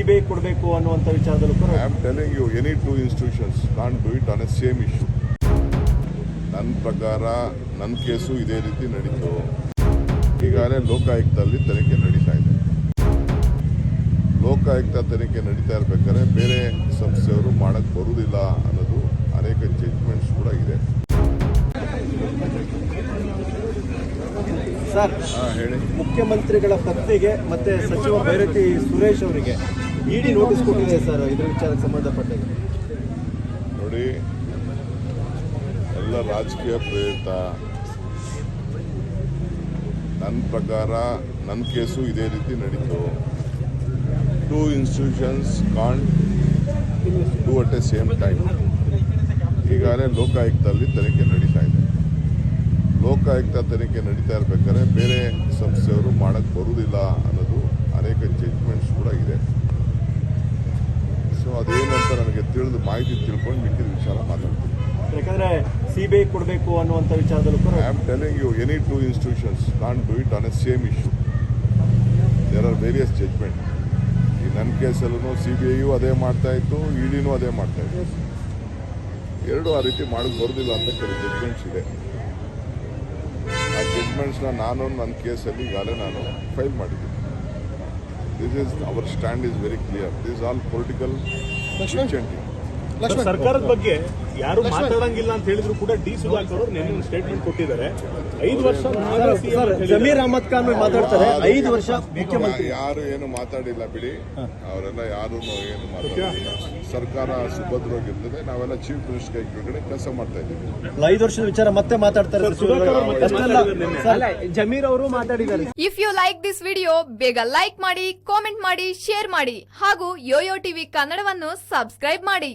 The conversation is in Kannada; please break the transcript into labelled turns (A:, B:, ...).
A: ಸಿಬಿಐ ಕೊಡಬೇಕು ಅನ್ನುವಂಥ ವಿಚಾರದಲ್ಲೂ ಕೂಡ
B: I am telling you any two institutions can't do it on a same issue. ನನ್ನ ಪ್ರಕಾರ ನನ್ನ ಕೇಸು ಇದೇ ರೀತಿ ನಡೀತು. ಈಗಾಗಲೇ ಲೋಕಾಯುಕ್ತದಲ್ಲಿ ತನಿಖೆ ನಡೀತಾ ಇದೆ. ಲೋಕಾಯುಕ್ತ ತನಿಖೆ ನಡೀತಾ ಇರಬೇಕಾದ್ರೆ ಬೇರೆ ಸಂಸ್ಥೆಯವರು ಮಾಡಕ್ಕೆ ಬರುವುದಿಲ್ಲ ಅನ್ನೋದು ಅನೇಕ ಜಡ್ಜ್ಮೆಂಟ್ಸ್ ಕೂಡ ಇದೆ.
A: ಸರ್,
B: ಹೇಳಿ.
A: ಮುಖ್ಯಮಂತ್ರಿಗಳ ಪತ್ನಿಗೆ ಮತ್ತೆ ಸಚಿವ ಭೈರತಿ ಸುರೇಶ್ ಅವರಿಗೆ ಇಡಿ ನೋಟಿಸ್ ಕೊಟ್ಟಿದೆ ಸರ್, ಇದ್ರ ವಿಚಾರಕ್ಕೆ ಸಂಬಂಧಪಟ್ಟಾಗ.
B: ನೋಡಿ, ಎಲ್ಲ ರಾಜಕೀಯ ಪ್ರೇರಿತ. ನನ್ನ ಪ್ರಕಾರ ನನ್ನ ಕೇಸು ಇದೇ ರೀತಿ ನಡೀತು. Two institutions can't do at A same time. ಈಗಾಗಲೇ ಲೋಕಾಯುಕ್ತದಲ್ಲಿ ತನಿಖೆ ನಡೀತಾ ಇದೆ. ಲೋಕಾಯುಕ್ತ ತನಿಖೆ ನಡೀತಾ ಇರಬೇಕಾದ್ರೆ ಬೇರೆ ಸಂಸ್ಥೆಯವರು ಮಾಡಕ್ಕೆ ಬರುವುದಿಲ್ಲ ಅನ್ನೋದು ಅನೇಕ ಜಡ್ಜ್ಮೆಂಟ್ಸ್ ಕೂಡ ಇದೆ. ಸೊ ಅದೇನಂತ ನನಗೆ ಮಾಹಿತಿ ತಿಳ್ಕೊಂಡು ಮಿಕ್ಕಿದ ವಿಚಾರ ಮಾತಾಡ್ತೀನಿ.
A: ಯಾಕಂದ್ರೆ ಸಿಬಿಐ ಕೊಡಬೇಕು ಅನ್ನುವಂಥ ವಿಚಾರದಲ್ಲೂ ಕೂಡ
B: I am telling you any two institutions can't do it on a same issue. There are various judgment. ಈ ನನ್ನ ಕೇಸಲ್ಲೂ ಸಿಬಿಐಯು ಅದೇ ಮಾಡ್ತಾ ಇತ್ತು, ಇಡಿನೂ ಅದೇ ಮಾಡ್ತಾ ಇತ್ತು. ಎರಡು ಆ ರೀತಿ ಮಾಡಕ್ಕೆ ಬರೋದಿಲ್ಲ ಅಂತ ಕೆಲವು ಜಡ್ಜ್ಮೆಂಟ್ಸ್ ಇದೆ. ಆ ಜಡ್ಜ್ಮೆಂಟ್ಸ್ನ ನಾನು ನನ್ನ ಕೇಸಲ್ಲಿ ಈಗಾಗಲೇ ನಾನು ಫೈಲ್ ಮಾಡಿದ್ದೀನಿ. This is our stand is very clear. This all political ಚಿಂಚಂಟಿ.
C: ಸರ್ಕಾರದ ಬಗ್ಗೆ ಯಾರು ಮಾತಾಡಂಗಿಲ್ಲ ಅಂತ ಹೇಳಿದ್ರು ಕೂಡ ಡಿ ಸುಧಾಕರ್ ಅವರು ನಿನ್ನೆ ಒಂದು ಸ್ಟೇಟ್ಮೆಂಟ್ ಕೊಟ್ಟಿದ್ದಾರೆ. 5 ವರ್ಷ
A: ಜಮೀರ್ ಅಹಮದ್ ಖಾನ್ ಮಾತಾಡ್ತಾರೆ, 5 ವರ್ಷ ಮುಖ್ಯಮಂತ್ರಿ.
B: ಯಾರು ಏನು ಮಾತಾಡಿಲ್ಲ ಬಿಡಿ, ಅವರೆಲ್ಲ ಯಾರು ಏನು ಮಾತಾಡಿಲ್ಲ. ಸರ್ಕಾರ ಸುಭದ್ರವಾಗಿರ್ತದೆ. ನಾವೆಲ್ಲ ಚೀಫ್ ಮಿನಿಸ್ಟರ್ ಕಡೆ ಕೆಲಸ ಮಾಡ್ತಾ ಇದ್ದೀವಿ.
A: 5 ವರ್ಷದ ವಿಚಾರ ಮತ್ತೆ ಮಾತಾಡ್ತಾರೆ. ಜಮೀರ್ ಅವರು ಮಾತಾಡಿದ್ದಾರೆ.
D: If you like this video ಬೇಗ ಲೈಕ್ ಮಾಡಿ, ಕಾಮೆಂಟ್ ಮಾಡಿ, ಶೇರ್ ಮಾಡಿ ಹಾಗೂ ಯೋಯೋ ಟಿವಿ ಕನ್ನಡವನ್ನು ಸಬ್ಸ್ಕ್ರೈಬ್ ಮಾಡಿ.